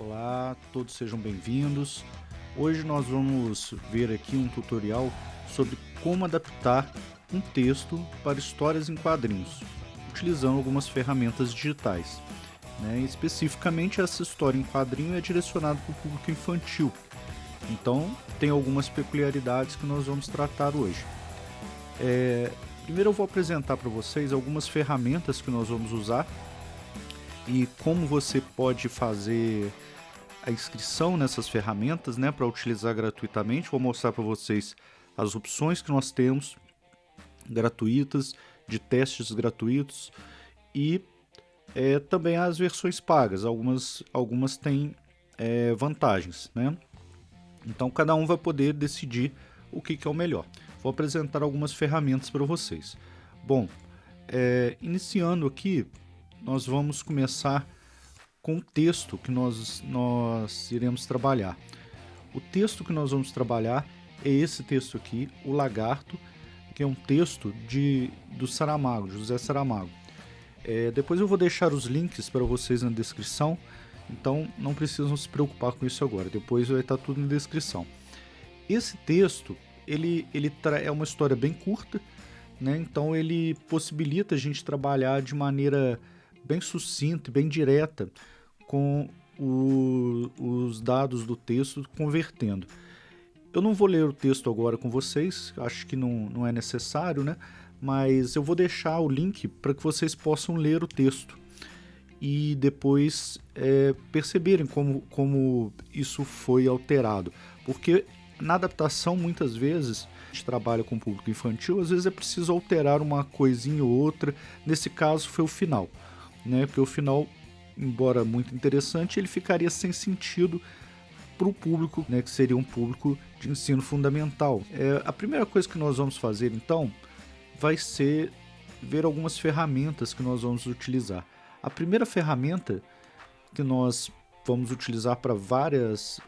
Olá, todos sejam bem-vindos. Hoje nós vamos ver aqui um tutorial sobre como adaptar um texto para histórias em quadrinhos, utilizando algumas ferramentas digitais. Especificamente, essa história em quadrinho é direcionada para o público infantil, então tem algumas peculiaridades que nós vamos tratar hoje. Primeiro eu vou apresentar para vocês algumas ferramentas que nós vamos usar e como você pode fazer a inscrição nessas ferramentas, para utilizar gratuitamente. Vou mostrar para vocês as opções que nós temos gratuitas, de testes gratuitos e também as versões pagas. Algumas têm vantagens, Então cada um vai poder decidir o que é o melhor. Vou apresentar algumas ferramentas para vocês. Bom, iniciando aqui, nós vamos começar com o texto que nós iremos trabalhar. O texto que nós vamos trabalhar é esse texto aqui, O Lagarto, que é um texto do Saramago, José Saramago. Depois eu vou deixar os links para vocês na descrição, então não precisam se preocupar com isso agora, depois vai estar tudo na descrição. Esse texto, ele é uma história bem curta, então ele possibilita a gente trabalhar de maneira bem sucinta e bem direta com os dados do texto, convertendo. Eu não vou ler o texto agora com vocês, acho que não é necessário, mas eu vou deixar o link para que vocês possam ler o texto e depois perceberem como isso foi alterado, porque na adaptação muitas vezes a gente trabalha com público infantil, às vezes é preciso alterar uma coisinha ou outra. Nesse caso foi o final, porque o final, embora muito interessante, ele ficaria sem sentido para o público, que seria um público de ensino fundamental. A primeira coisa que nós vamos fazer então vai ser ver algumas ferramentas que nós vamos utilizar. A primeira ferramenta que nós vamos utilizar para várias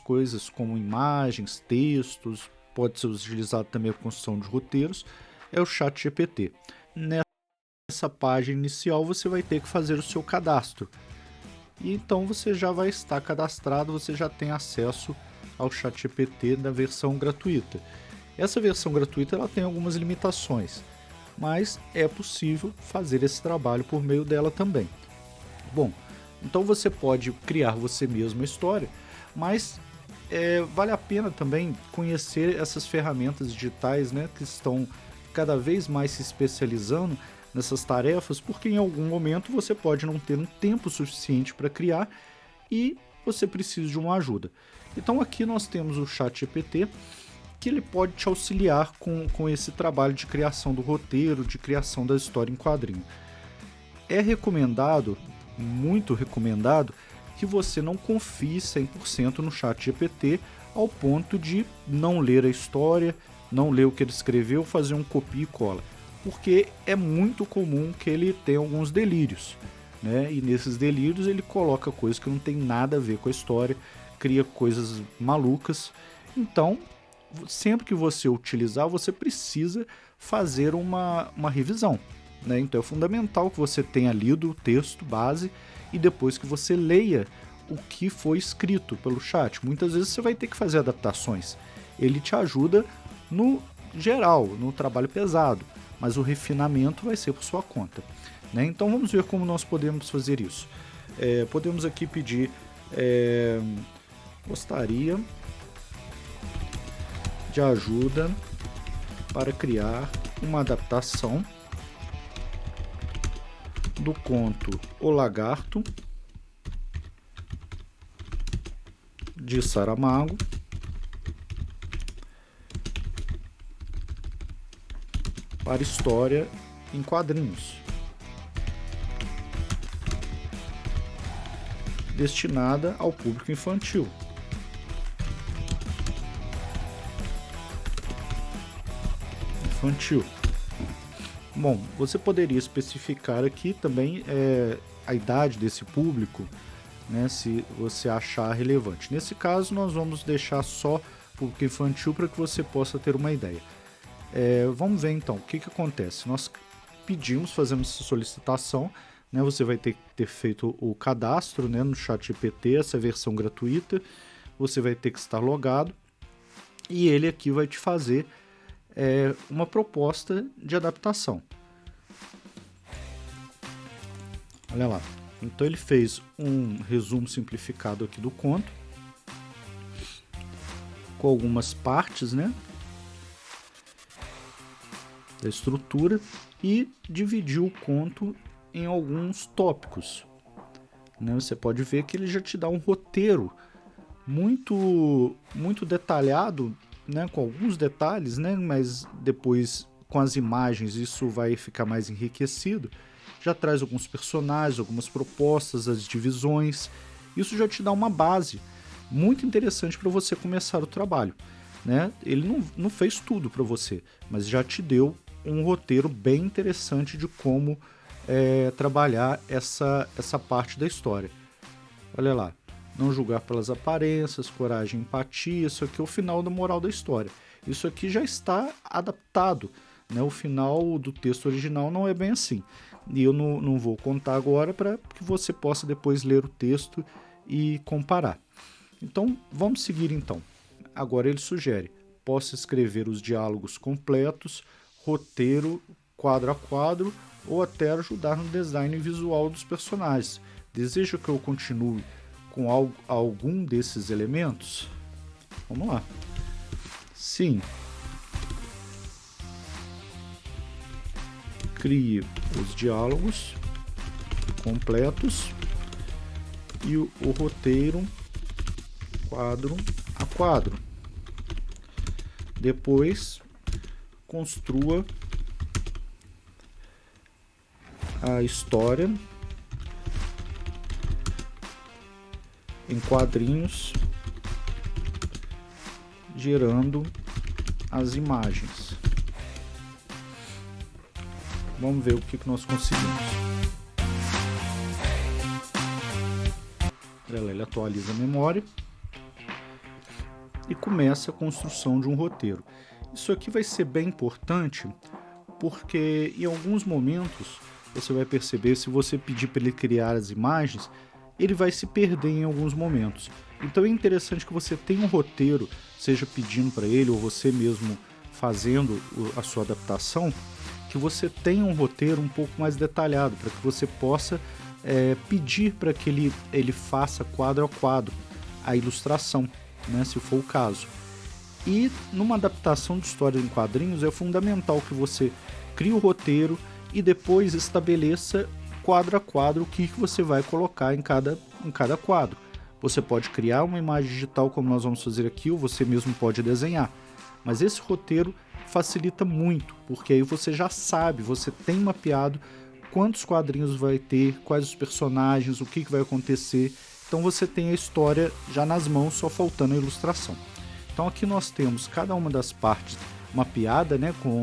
coisas, como imagens, textos, pode ser utilizado também para construção de roteiros, é o ChatGPT. Nessa página inicial você vai ter que fazer o seu cadastro. E então você já vai estar cadastrado, você já tem acesso ao ChatGPT da versão gratuita. Essa versão gratuita ela tem algumas limitações, mas é possível fazer esse trabalho por meio dela também. Bom, então você pode criar você mesmo a história, mas vale a pena também conhecer essas ferramentas digitais, que estão cada vez mais se especializando nessas tarefas, porque em algum momento você pode não ter um tempo suficiente para criar e você precisa de uma ajuda. Então aqui nós temos o ChatGPT, que ele pode te auxiliar com esse trabalho de criação do roteiro, de criação da história em quadrinho. É recomendado, muito recomendado, que você não confie 100% no ChatGPT ao ponto de não ler a história, não ler o que ele escreveu, fazer um copia e cola, porque é muito comum que ele tenha alguns delírios, e nesses delírios ele coloca coisas que não tem nada a ver com a história, cria coisas malucas. Então, sempre que você utilizar, você precisa fazer uma revisão, Então é fundamental que você tenha lido o texto base e depois que você leia o que foi escrito pelo chat. Muitas vezes você vai ter que fazer adaptações. Ele te ajuda no geral, no trabalho pesado, mas o refinamento vai ser por sua conta. Então vamos ver como nós podemos fazer isso. Podemos aqui pedir, gostaria de ajuda para criar uma adaptação do conto O Lagarto, de Saramago, para história em quadrinhos, destinada ao público infantil. Bom, você poderia especificar aqui também a idade desse público, se você achar relevante. Nesse caso, nós vamos deixar só público infantil para que você possa ter uma ideia. Vamos ver então o que acontece. Nós fazemos essa solicitação, né? Você vai ter que ter feito o cadastro, né, no ChatGPT, essa versão gratuita. Você vai ter que estar logado e ele aqui vai te fazer uma proposta de adaptação. Olha lá. Então ele fez um resumo simplificado aqui do conto, com algumas partes, né, da estrutura, e dividiu o conto em alguns tópicos, né? Você pode ver que ele já te dá um roteiro muito detalhado, né, com alguns detalhes, né, mas depois com as imagens isso vai ficar mais enriquecido. Já traz alguns personagens, algumas propostas, as divisões. Isso já te dá uma base muito interessante para você começar o trabalho, né? Ele não fez tudo para você, mas já te deu um roteiro bem interessante de como trabalhar essa parte da história. Olha lá. Não julgar pelas aparências, coragem, empatia. Isso aqui é o final da moral da história. Isso aqui já está adaptado, né? O final do texto original não é bem assim. E eu não vou contar agora para que você possa depois ler o texto e comparar. Então, vamos seguir então. Agora ele sugere: possa escrever os diálogos completos, roteiro, quadro a quadro, ou até ajudar no design visual dos personagens. Deseja que eu continue com algum desses elementos? Vamos lá. Sim. Crie os diálogos completos e o roteiro quadro a quadro. Depois, construa a história em quadrinhos, gerando as imagens. Vamos ver o que nós conseguimos. Ele atualiza a memória e começa a construção de um roteiro. Isso aqui vai ser bem importante porque em alguns momentos você vai perceber, se você pedir para ele criar as imagens, ele vai se perder em alguns momentos. Então é interessante que você tenha um roteiro, seja pedindo para ele ou você mesmo fazendo a sua adaptação, que você tenha um roteiro um pouco mais detalhado, para que você possa pedir para que ele faça quadro a quadro a ilustração, né, se for o caso. E numa adaptação de história em quadrinhos é fundamental que você crie o roteiro e depois estabeleça quadro a quadro o que você vai colocar em cada quadro. Você pode criar uma imagem digital, como nós vamos fazer aqui, ou você mesmo pode desenhar. Mas esse roteiro facilita muito, porque aí você já sabe, você tem mapeado quantos quadrinhos vai ter, quais os personagens, o que vai acontecer. Então você tem a história já nas mãos, só faltando a ilustração. Então aqui nós temos cada uma das partes mapeada, né, com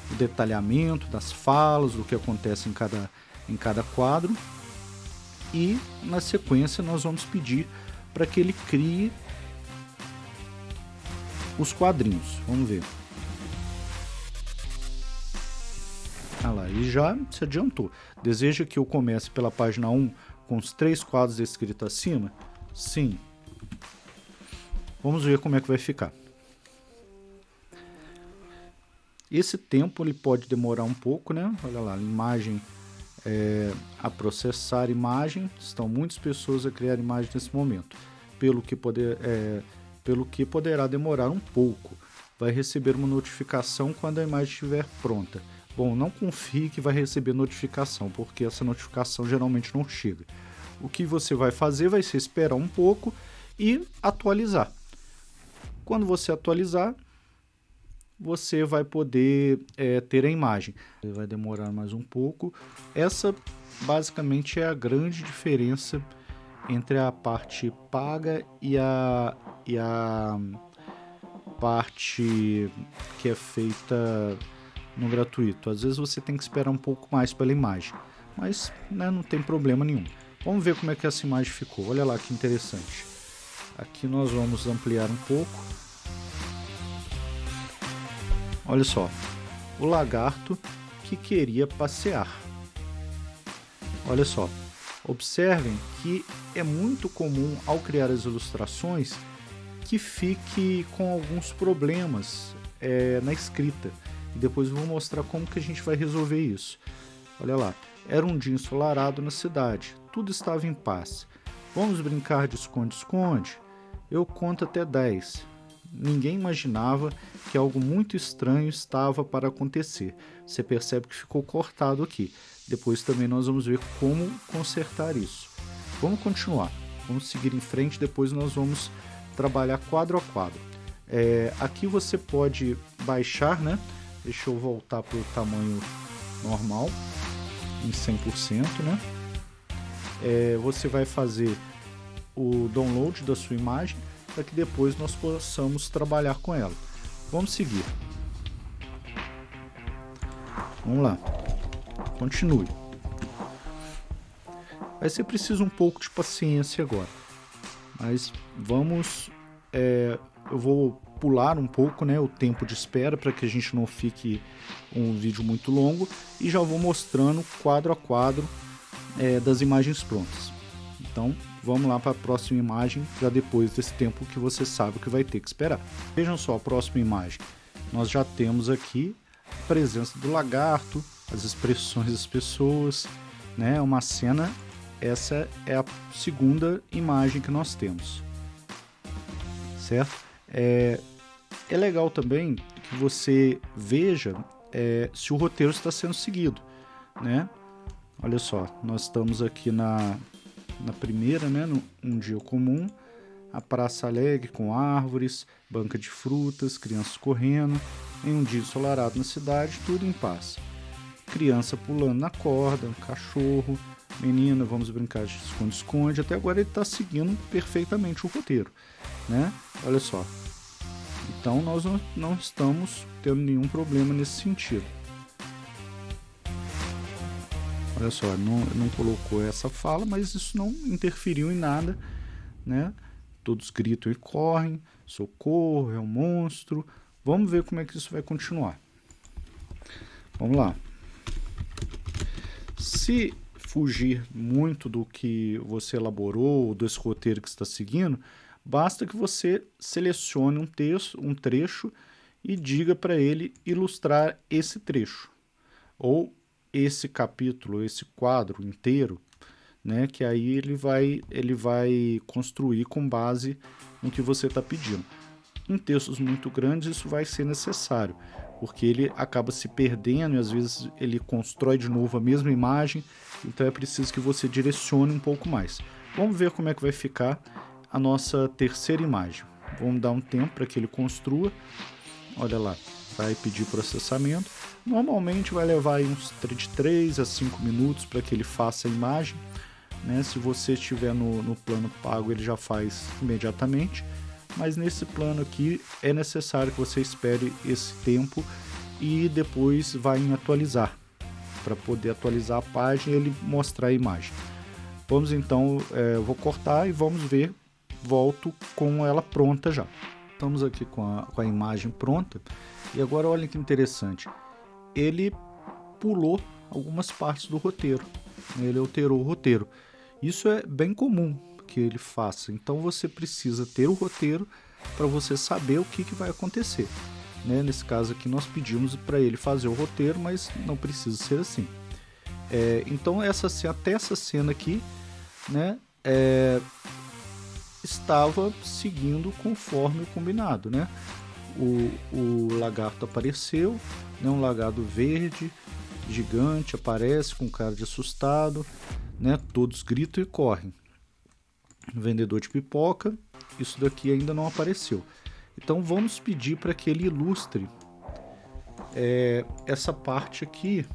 o detalhamento das falas, do que acontece em cada quadro. E na sequência nós vamos pedir para que ele crie os quadrinhos. Vamos ver. Ah lá, e já se adiantou. Deseja que eu comece pela página 1 com os 3 quadros escritos acima? Sim. Vamos ver como é que vai ficar. Esse tempo ele pode demorar um pouco, né? Olha lá, a imagem a processar imagem. Estão muitas pessoas a criar imagem nesse momento. Pelo que poderá demorar um pouco. Vai receber uma notificação quando a imagem estiver pronta. Bom, não confie que vai receber notificação, porque essa notificação geralmente não chega. O que você vai fazer vai ser esperar um pouco e atualizar. Quando você atualizar, você vai poder ter a imagem. Vai demorar mais um pouco. Essa basicamente é a grande diferença entre a parte paga e a parte que é feita no gratuito. Às vezes você tem que esperar um pouco mais pela imagem, mas né, não tem problema nenhum. Vamos ver como é que essa imagem ficou. Olha lá que interessante. Aqui nós vamos ampliar um pouco. Olha só, o lagarto que queria passear. Olha só, observem que é muito comum ao criar as ilustrações que fique com alguns problemas na escrita. E depois eu vou mostrar como que a gente vai resolver isso. Olha lá, era um dia ensolarado na cidade, tudo estava em paz. Vamos brincar de esconde-esconde? Eu conto até 10. Ninguém imaginava que algo muito estranho estava para acontecer. Você percebe que ficou cortado aqui. Depois também nós vamos ver como consertar isso. Vamos continuar, vamos seguir em frente, depois nós vamos trabalhar quadro a quadro. Aqui você pode baixar, né? Deixa eu voltar para o tamanho normal, em 100%, né? Você vai fazer o download da sua imagem para que depois nós possamos trabalhar com ela. Vamos seguir. Vamos lá. Continue. Aí você precisa um pouco de paciência agora. Mas vamos... eu vou pular um pouco, né, o tempo de espera para que a gente não fique um vídeo muito longo. E já vou mostrando quadro a quadro das imagens prontas. Então vamos lá para a próxima imagem, já depois desse tempo que você sabe que vai ter que esperar. Vejam só a próxima imagem. Nós já temos aqui a presença do lagarto, as expressões das pessoas, né? Uma cena, essa é a segunda imagem que nós temos, certo? É legal também que você veja se o roteiro está sendo seguido, né? Olha só, nós estamos aqui na primeira, né, um dia comum, a praça alegre com árvores, banca de frutas, crianças correndo, em um dia ensolarado na cidade, tudo em paz. Criança pulando na corda, um cachorro, menina, vamos brincar de esconde-esconde. Até agora ele está seguindo perfeitamente o roteiro, né? Olha só. Então nós não estamos tendo nenhum problema nesse sentido. Olha só, não colocou essa fala, mas isso não interferiu em nada, né? Todos gritam e correm, socorro, é um monstro. Vamos ver como é que isso vai continuar. Vamos lá. Se fugir muito do que você elaborou, desse roteiro que está seguindo, basta que você selecione um trecho e diga para ele ilustrar esse trecho. Ou esse capítulo, esse quadro inteiro, né, que aí ele vai construir com base no que você está pedindo. Em textos muito grandes isso vai ser necessário, porque ele acaba se perdendo e às vezes ele constrói de novo a mesma imagem, então é preciso que você direcione um pouco mais. Vamos ver como é que vai ficar a nossa terceira imagem. Vamos dar um tempo para que ele construa. Olha lá, vai pedir processamento. Normalmente vai levar aí uns de 3 a 5 minutos para que ele faça a imagem, né? Se você estiver no plano pago, ele já faz imediatamente, mas nesse plano aqui é necessário que você espere esse tempo e depois vai em atualizar, para poder atualizar a página e ele mostrar a imagem. Vamos então, eu vou cortar e vamos ver, volto com ela pronta já. Estamos aqui com a imagem pronta e agora olha que interessante. Ele pulou algumas partes do roteiro, ele alterou o roteiro. Isso é bem comum que ele faça, então você precisa ter o roteiro para você saber o que vai acontecer, né? Nesse caso aqui nós pedimos para ele fazer o roteiro, mas não precisa ser assim. Então até essa cena aqui, né, estava seguindo conforme o combinado, né? O lagarto apareceu, né? Um lagarto verde, gigante, aparece com cara de assustado, né? Todos gritam e correm. Vendedor de pipoca, isso daqui ainda não apareceu. Então vamos pedir para que ele ilustre essa parte aqui.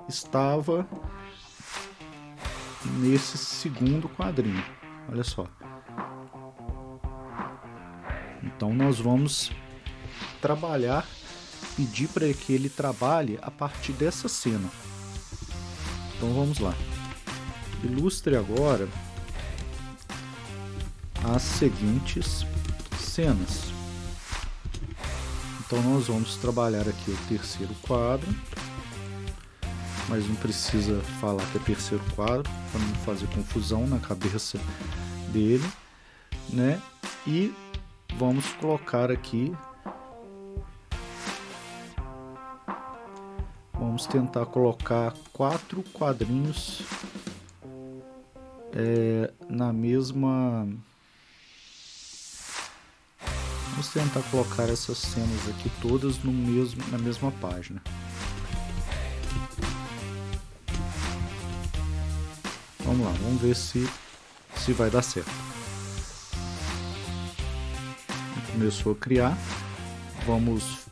Estava nesse segundo quadrinho, olha só. Então nós vamos trabalhar, pedir para que ele trabalhe a partir dessa cena. Então vamos lá. Ilustre agora as seguintes cenas. Então nós vamos trabalhar aqui o terceiro quadro. mas não precisa falar que é terceiro quadro, para não fazer confusão na cabeça dele, né? E vamos colocar aqui, vamos tentar colocar 4 quadrinhos na mesma... Vamos tentar colocar essas cenas aqui todas na mesma página. Vamos lá, vamos ver se vai dar certo. Começou a criar. Vamos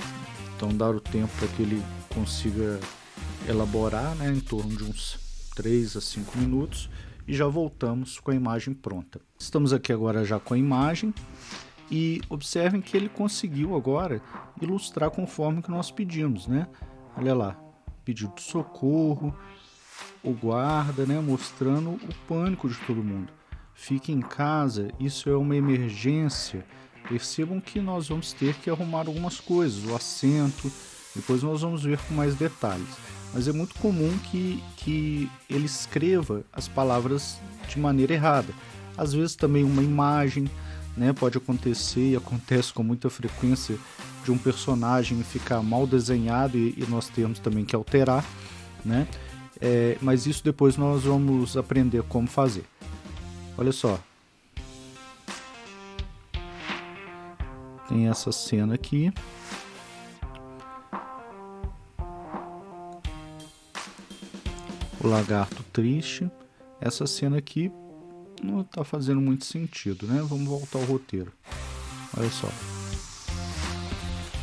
então dar o tempo para que ele consiga elaborar, né, em torno de uns 3 a 5 minutos. E já voltamos com a imagem pronta. Estamos aqui agora já com a imagem. E observem que ele conseguiu agora ilustrar conforme que nós pedimos, né? Olha lá, pedido de socorro, o guarda, né? Mostrando o pânico de todo mundo. Fique em casa, isso é uma emergência. Percebam que nós vamos ter que arrumar algumas coisas, o assento, depois nós vamos ver com mais detalhes. Mas é muito comum que ele escreva as palavras de maneira errada. Às vezes também uma imagem, né, pode acontecer e acontece com muita frequência de um personagem ficar mal desenhado e nós temos também que alterar, né? Mas isso depois nós vamos aprender como fazer. Olha só, tem essa cena aqui, o lagarto triste. Essa cena aqui não está fazendo muito sentido, né? Vamos voltar ao roteiro. Olha só.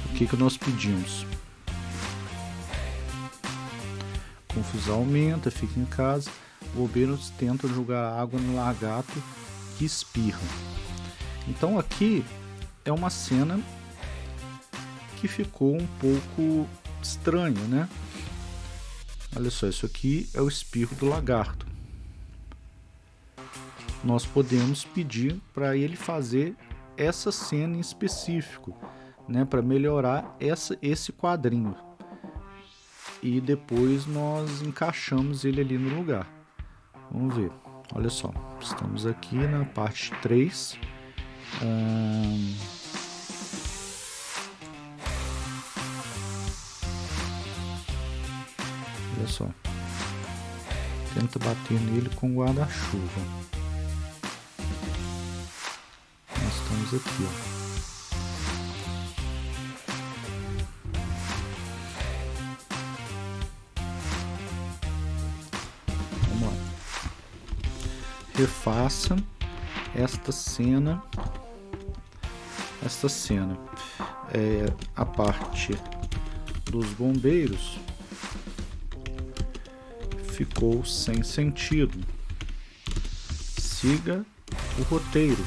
O que nós pedimos? Confusão aumenta, fica em casa. Bombeiros tentam jogar água no lagarto que espirra. Então aqui é uma cena que ficou um pouco estranha, né? Olha só, isso aqui é o espirro do lagarto. Nós podemos pedir para ele fazer essa cena em específico, né, para melhorar esse quadrinho. E depois nós encaixamos ele ali no lugar. Vamos ver. Olha só, estamos aqui na parte 3. Olha só. Tenta bater nele com guarda-chuva. Estamos aqui, ó. Vamos lá. Refaça esta cena. A parte dos bombeiros ficou sem sentido. Siga o roteiro.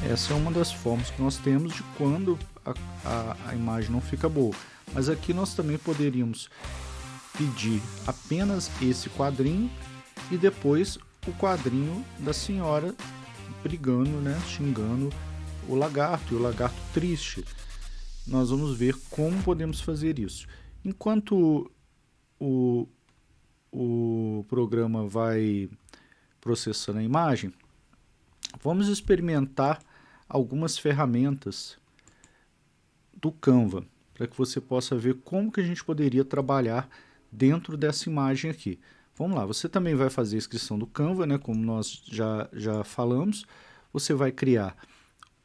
Essa é uma das formas que nós temos de quando a imagem não fica boa. Mas aqui nós também poderíamos pedir apenas esse quadrinho e depois o quadrinho da senhora brigando, né, xingando o lagarto e o lagarto triste. Nós vamos ver como podemos fazer isso. Enquanto o programa vai processando a imagem, vamos experimentar algumas ferramentas do Canva, para que você possa ver como que a gente poderia trabalhar dentro dessa imagem aqui. Vamos lá, você também vai fazer a inscrição do Canva, né, como nós já falamos. Você vai criar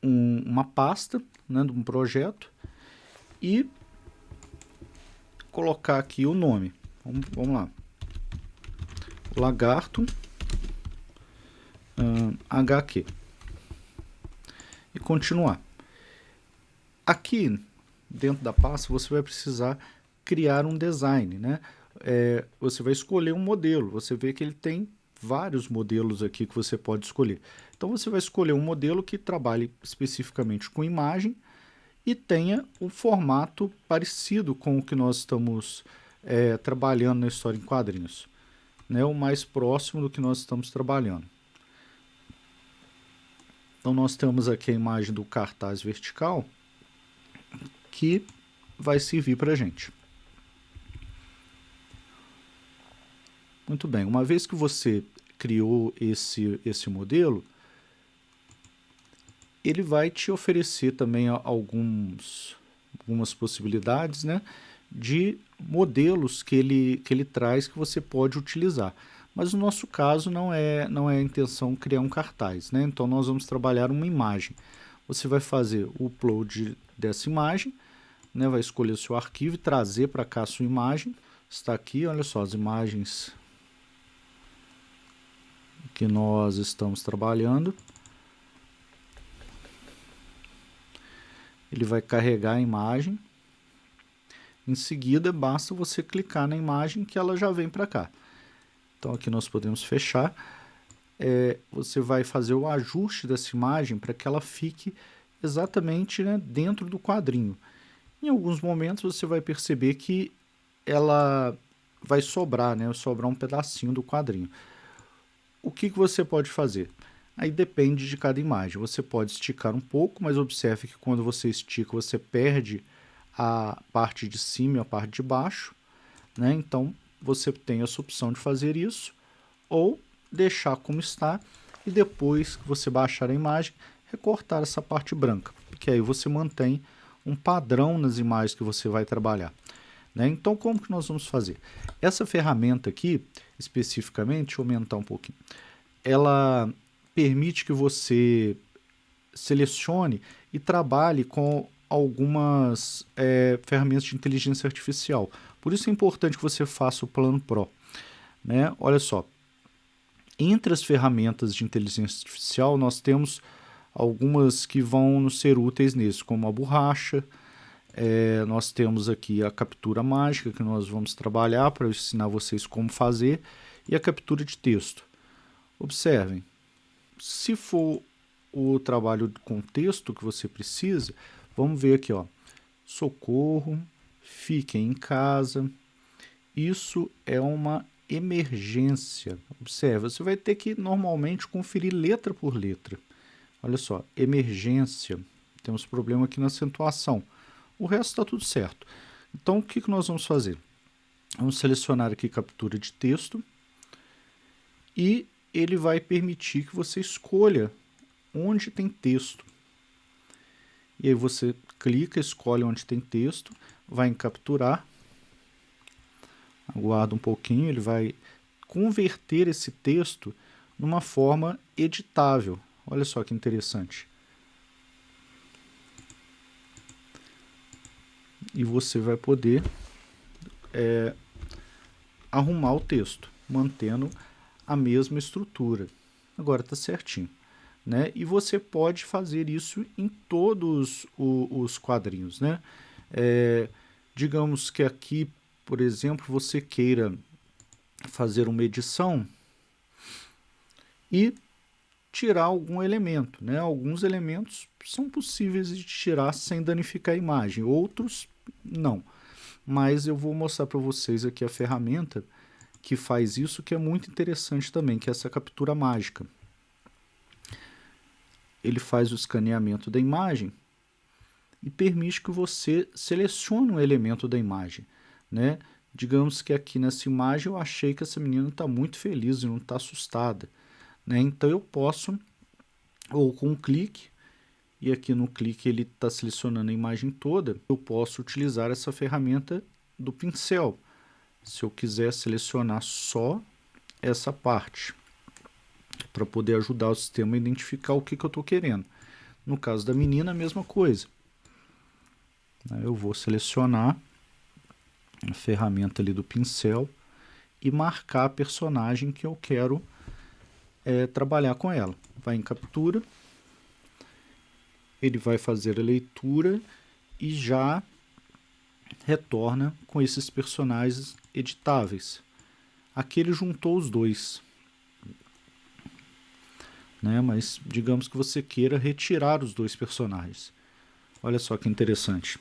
uma pasta, né, de um projeto e colocar aqui o nome. Vamos lá. Lagarto HQ. E continuar. Aqui dentro da pasta você vai precisar criar um design, né? Você vai escolher um modelo. Você vê que ele tem vários modelos aqui que você pode escolher. Então você vai escolher um modelo que trabalhe especificamente com imagem e tenha um formato parecido com o que nós estamos trabalhando na história em quadrinhos, né? O mais próximo do que nós estamos trabalhando. Então nós temos aqui a imagem do cartaz vertical que vai servir para a gente. Muito bem, uma vez que você criou esse modelo, ele vai te oferecer também algumas possibilidades, né, de modelos que ele traz que você pode utilizar. Mas no nosso caso não é a intenção criar um cartaz, né? Então nós vamos trabalhar uma imagem. Você vai fazer o upload dessa imagem, né? Vai escolher o seu arquivo e trazer para cá a sua imagem. Está aqui, olha só, as imagens que nós estamos trabalhando. Ele vai carregar a imagem. Em seguida, basta você clicar na imagem que ela já vem para cá. Então aqui nós podemos fechar. Você vai fazer o ajuste dessa imagem para que ela fique exatamente, né, dentro do quadrinho. Em alguns momentos você vai perceber que ela vai sobrar, né, sobrar um pedacinho do quadrinho. O que você pode fazer? Aí depende de cada imagem. Você pode esticar um pouco, mas observe que quando você estica, você perde a parte de cima e a parte de baixo, né? Então você tem essa opção de fazer isso, ou deixar como está e depois que você baixar a imagem, recortar essa parte branca, porque aí você mantém um padrão nas imagens que você vai trabalhar, né? Então como que nós vamos fazer? Essa ferramenta aqui, especificamente, deixa eu aumentar um pouquinho, ela permite que você selecione e trabalhe com algumas ferramentas de inteligência artificial. Por isso é importante que você faça o Plano Pro, né? Olha só, entre as ferramentas de inteligência artificial, nós temos algumas que vão nos ser úteis nisso, como a borracha. Nós temos aqui a captura mágica, que nós vamos trabalhar para ensinar vocês como fazer, e a captura de texto. Observem, se for o trabalho com texto que você precisa, vamos ver aqui, ó, socorro, fiquem em casa. Isso é uma emergência. Observe, você vai ter que normalmente conferir letra por letra. Olha só, emergência. Temos problema aqui na acentuação. O resto está tudo certo. Então, o que nós vamos fazer? Vamos selecionar aqui captura de texto e ele vai permitir que você escolha onde tem texto. E aí você clica, escolhe onde tem texto, vai em capturar, aguarda um pouquinho, ele vai converter esse texto numa forma editável. Olha só que interessante. E você vai poder arrumar o texto, mantendo a mesma estrutura. Agora está certinho, né? E você pode fazer isso em todos os quadrinhos, né? Digamos que aqui, por exemplo, você queira fazer uma edição e tirar algum elemento, né? Alguns elementos são possíveis de tirar sem danificar a imagem, outros não. Mas eu vou mostrar para vocês aqui a ferramenta que faz isso, que é muito interessante também, que é essa captura mágica. Ele faz o escaneamento da imagem e permite que você selecione um elemento da imagem, né? Digamos que aqui nessa imagem eu achei que essa menina está muito feliz e não está assustada, né? Então eu posso, ou com um clique, e aqui no clique ele está selecionando a imagem toda, eu posso utilizar essa ferramenta do pincel, se eu quiser selecionar só essa parte, para poder ajudar o sistema a identificar o que eu estou querendo. No caso da menina, a mesma coisa. Eu vou selecionar a ferramenta ali do pincel e marcar a personagem que eu quero trabalhar com ela. Vai em captura, ele vai fazer a leitura e já retorna com esses personagens editáveis. Aqui ele juntou os dois, né? Mas digamos que você queira retirar os dois personagens. Olha só que interessante.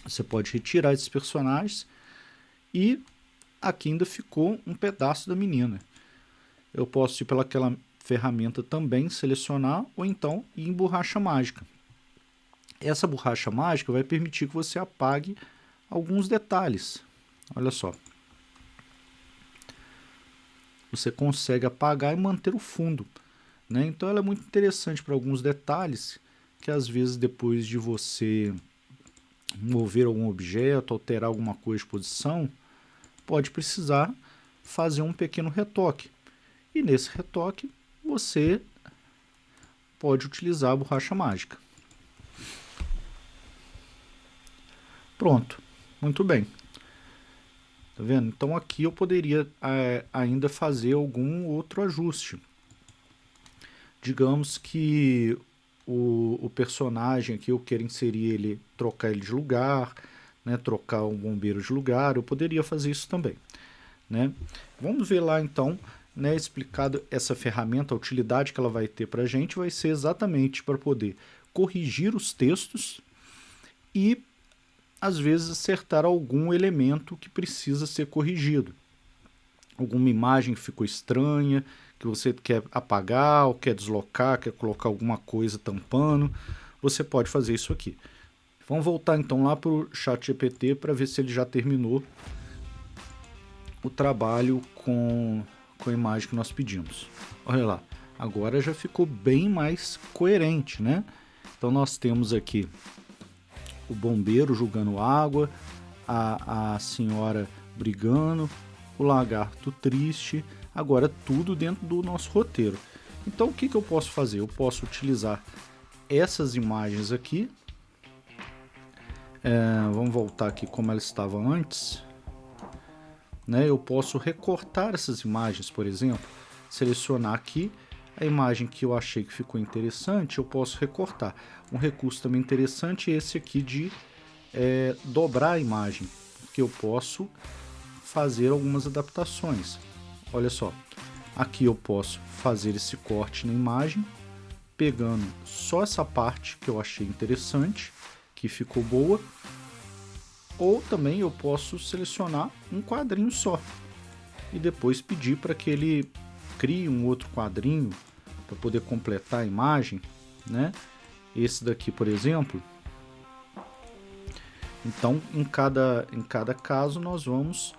Você pode retirar esses personagens e aqui ainda ficou um pedaço da menina. Eu posso ir pelaquela ferramenta também, selecionar, ou então ir em borracha mágica. Essa borracha mágica vai permitir que você apague alguns detalhes. Olha só. você consegue apagar e manter o fundo, né? Então ela é muito interessante para alguns detalhes que às vezes depois de você mover algum objeto, alterar alguma coisa de posição, pode precisar fazer um pequeno retoque. E nesse retoque você pode utilizar a borracha mágica. Pronto, muito bem. Tá vendo? Então aqui eu poderia ainda fazer algum outro ajuste. Digamos que o personagem aqui eu quero inserir ele, trocar ele de lugar, né, trocar o bombeiro de lugar, eu poderia fazer isso também, né? Vamos ver lá então, né, explicado essa ferramenta, a utilidade que ela vai ter para a gente vai ser exatamente para poder corrigir os textos e às vezes acertar algum elemento que precisa ser corrigido. Alguma imagem que ficou estranha, que você quer apagar, ou quer deslocar, quer colocar alguma coisa tampando, você pode fazer isso aqui. Vamos voltar então lá para o ChatGPT para ver se ele já terminou o trabalho com a imagem que nós pedimos. Olha lá, agora já ficou bem mais coerente, né? Então nós temos aqui o bombeiro jogando água, a senhora brigando, o lagarto triste, agora tudo dentro do nosso roteiro. Então o que eu posso fazer? Eu posso utilizar essas imagens aqui, vamos voltar aqui como ela estava antes, né? Eu posso recortar essas imagens, por exemplo, selecionar aqui a imagem que eu achei que ficou interessante, eu posso recortar. Um recurso também interessante é esse aqui de dobrar a imagem, porque eu posso fazer algumas adaptações. Olha só, aqui eu posso fazer esse corte na imagem, pegando só essa parte que eu achei interessante, que ficou boa, ou também eu posso selecionar um quadrinho só e depois pedir para que ele crie um outro quadrinho para poder completar a imagem, né? Esse daqui, por exemplo. Então, em cada caso, nós vamos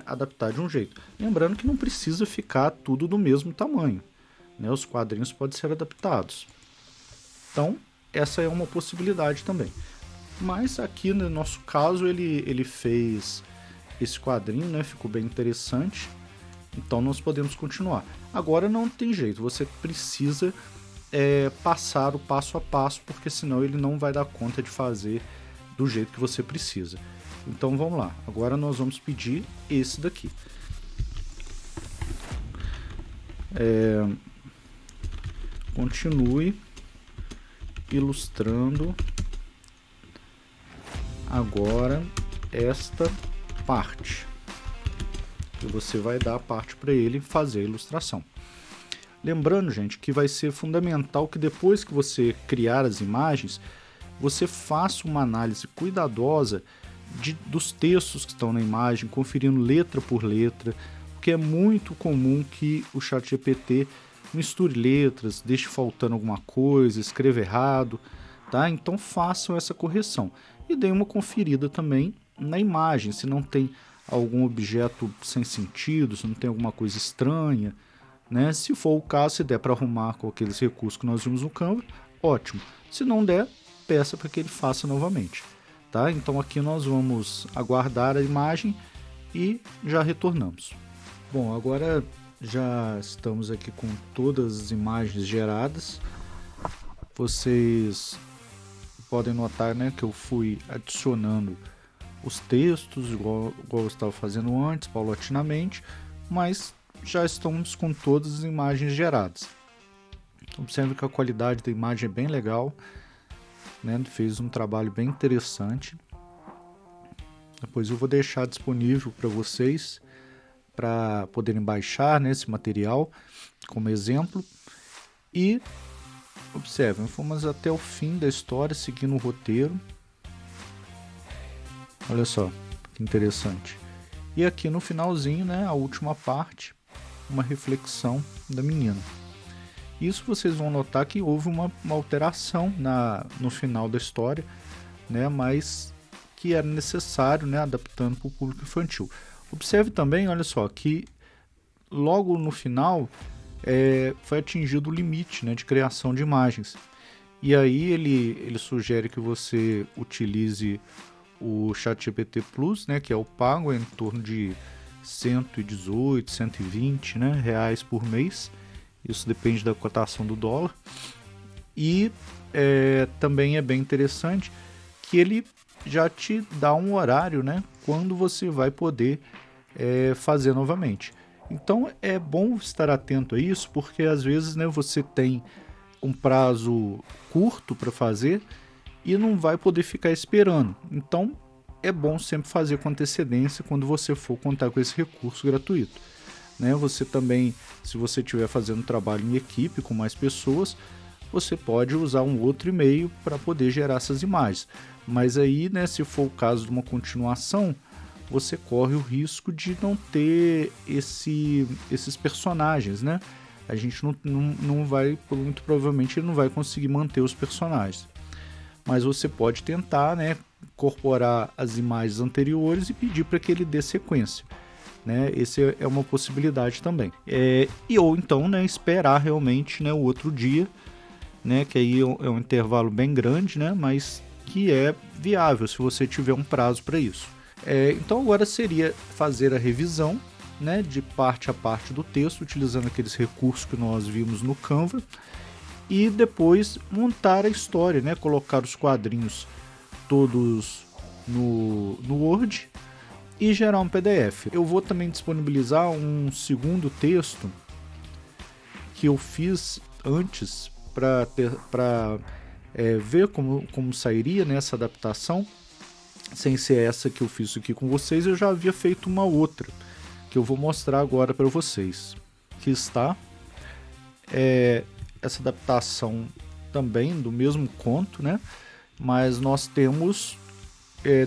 adaptar de um jeito. Lembrando que não precisa ficar tudo do mesmo tamanho, né? Os quadrinhos podem ser adaptados. Então, essa é uma possibilidade também. Mas aqui no nosso caso, ele fez esse quadrinho, né? Ficou bem interessante. Então, nós podemos continuar. Agora não tem jeito, você precisa passar o passo a passo, porque senão ele não vai dar conta de fazer do jeito que você precisa. Então vamos lá, agora nós vamos pedir esse daqui. Continue ilustrando agora esta parte. E você vai dar a parte para ele fazer a ilustração. Lembrando, gente, que vai ser fundamental que depois que você criar as imagens, você faça uma análise cuidadosa dos textos que estão na imagem, conferindo letra por letra, porque é muito comum que o ChatGPT misture letras, deixe faltando alguma coisa, escreva errado, tá? Então façam essa correção e deem uma conferida também na imagem, se não tem algum objeto sem sentido, se não tem alguma coisa estranha, né? Se for o caso, se der para arrumar com aqueles recursos que nós vimos no Canva, ótimo. Se não der, peça para que ele faça novamente. Tá? Então aqui nós vamos aguardar a imagem e já retornamos. Bom, agora já estamos aqui com todas as imagens geradas. Vocês podem notar, né, que eu fui adicionando os textos, igual eu estava fazendo antes, paulatinamente, mas já estamos com todas as imagens geradas. Observe que a qualidade da imagem é bem legal, né? Fez um trabalho bem interessante. Depois eu vou deixar disponível para vocês para poderem baixar, né, esse material como exemplo. E observem, fomos até o fim da história seguindo o roteiro. Olha só que interessante. E aqui no finalzinho, né, a última parte, uma reflexão da menina. Isso vocês vão notar que houve uma alteração no final da história, né, mas que era necessário, né, adaptando para o público infantil. Observe também, olha só, que logo no final foi atingido o limite, né, de criação de imagens. E aí ele sugere que você utilize o ChatGPT Plus, né, que é o pago, em torno de 118, 120, né, reais por mês. Isso depende da cotação do dólar. E também é bem interessante que ele já te dá um horário, né, quando você vai poder fazer novamente. Então é bom estar atento a isso, porque às vezes, né, você tem um prazo curto para fazer e não vai poder ficar esperando. Então é bom sempre fazer com antecedência quando você for contar com esse recurso gratuito, né? Você também, se você estiver fazendo trabalho em equipe com mais pessoas, você pode usar um outro e-mail para poder gerar essas imagens. Mas aí, né, se for o caso de uma continuação, você corre o risco de não ter esses personagens, né? A gente não vai, muito provavelmente, ele não vai conseguir manter os personagens. Mas você pode tentar, né, incorporar as imagens anteriores e pedir para que ele dê sequência, né? Esse é uma possibilidade também. Ou então, né, esperar realmente, né, o outro dia, né, que aí é um intervalo bem grande, né, mas que é viável se você tiver um prazo para isso. Então agora seria fazer a revisão, né, de parte a parte do texto, utilizando aqueles recursos que nós vimos no Canva, e depois montar a história, né, colocar os quadrinhos todos no Word e gerar um PDF. Eu vou também disponibilizar um segundo texto que eu fiz antes para ver como sairia, né, essa adaptação. Sem ser essa que eu fiz aqui com vocês, eu já havia feito uma outra que eu vou mostrar agora para vocês, que está essa adaptação também do mesmo conto, né? Mas nós temos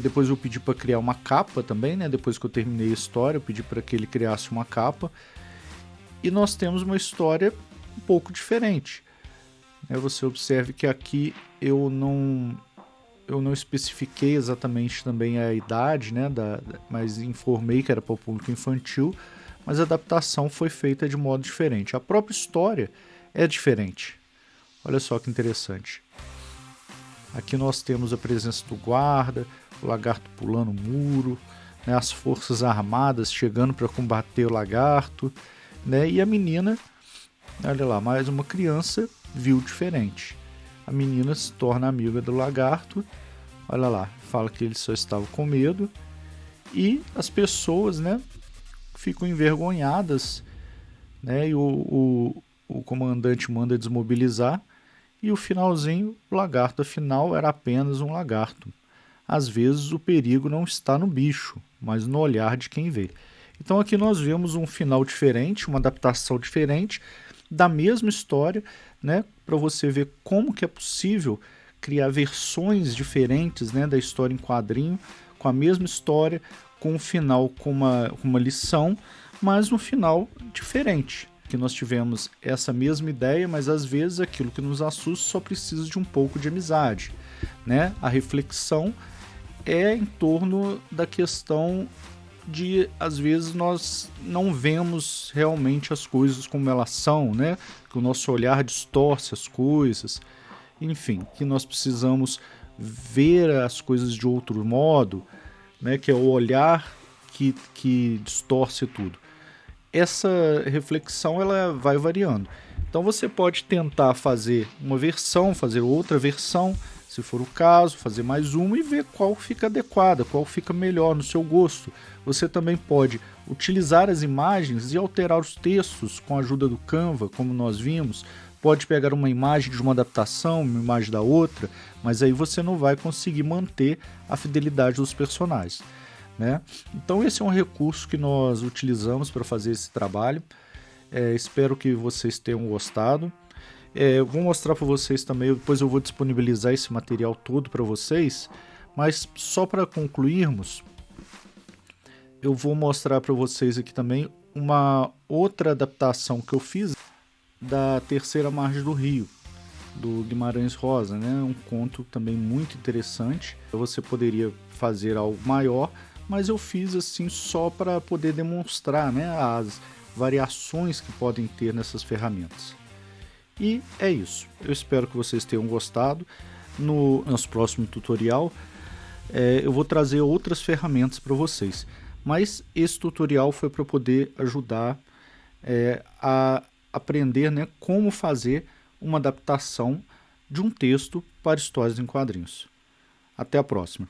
depois eu pedi para criar uma capa também, né? Depois que eu terminei a história, eu pedi para que ele criasse uma capa, e nós temos uma história um pouco diferente. Você observe que aqui eu não especifiquei exatamente também a idade, né, mas informei que era para o público infantil, mas a adaptação foi feita de modo diferente. A própria história é diferente. Olha só que interessante. Aqui nós temos a presença do guarda, o lagarto pulando o muro, né, as forças armadas chegando para combater o lagarto, né, e a menina, olha lá, mais uma criança viu diferente. A menina se torna amiga do lagarto, olha lá, fala que ele só estava com medo, e as pessoas, né, ficam envergonhadas, né, e o comandante manda desmobilizar, e o finalzinho, o lagarto afinal era apenas um lagarto. Às vezes o perigo não está no bicho, mas no olhar de quem vê. Então aqui nós vemos um final diferente, uma adaptação diferente da mesma história, né, para você ver como que é possível criar versões diferentes, né, da história em quadrinho, com a mesma história, com um final com uma lição, mas um final diferente. Que nós tivemos essa mesma ideia, mas às vezes aquilo que nos assusta só precisa de um pouco de amizade, né? A reflexão é em torno da questão de, às vezes, nós não vemos realmente as coisas como elas são, né? Que o nosso olhar distorce as coisas, enfim, que nós precisamos ver as coisas de outro modo, né? Que é o olhar que distorce tudo. Essa reflexão ela vai variando. Então você pode tentar fazer uma versão, fazer outra versão, se for o caso, fazer mais uma e ver qual fica adequada, qual fica melhor no seu gosto. Você também pode utilizar as imagens e alterar os textos com a ajuda do Canva, como nós vimos. Pode pegar uma imagem de uma adaptação, uma imagem da outra, mas aí você não vai conseguir manter a fidelidade dos personagens, né? Então esse é um recurso que nós utilizamos para fazer esse trabalho. Espero que vocês tenham gostado. Vou mostrar para vocês também, depois eu vou disponibilizar esse material todo para vocês, mas só para concluirmos, eu vou mostrar para vocês aqui também uma outra adaptação que eu fiz da Terceira Margem do Rio, do Guimarães Rosa, né? Um conto também muito interessante. Você poderia fazer algo maior, mas eu fiz assim só para poder demonstrar, né, variações que podem ter nessas ferramentas. E é isso. Eu espero que vocês tenham gostado. No nosso próximo tutorial, eu vou trazer outras ferramentas para vocês. Mas esse tutorial foi para poder ajudar a aprender, né, como fazer uma adaptação de um texto para histórias em quadrinhos. Até a próxima.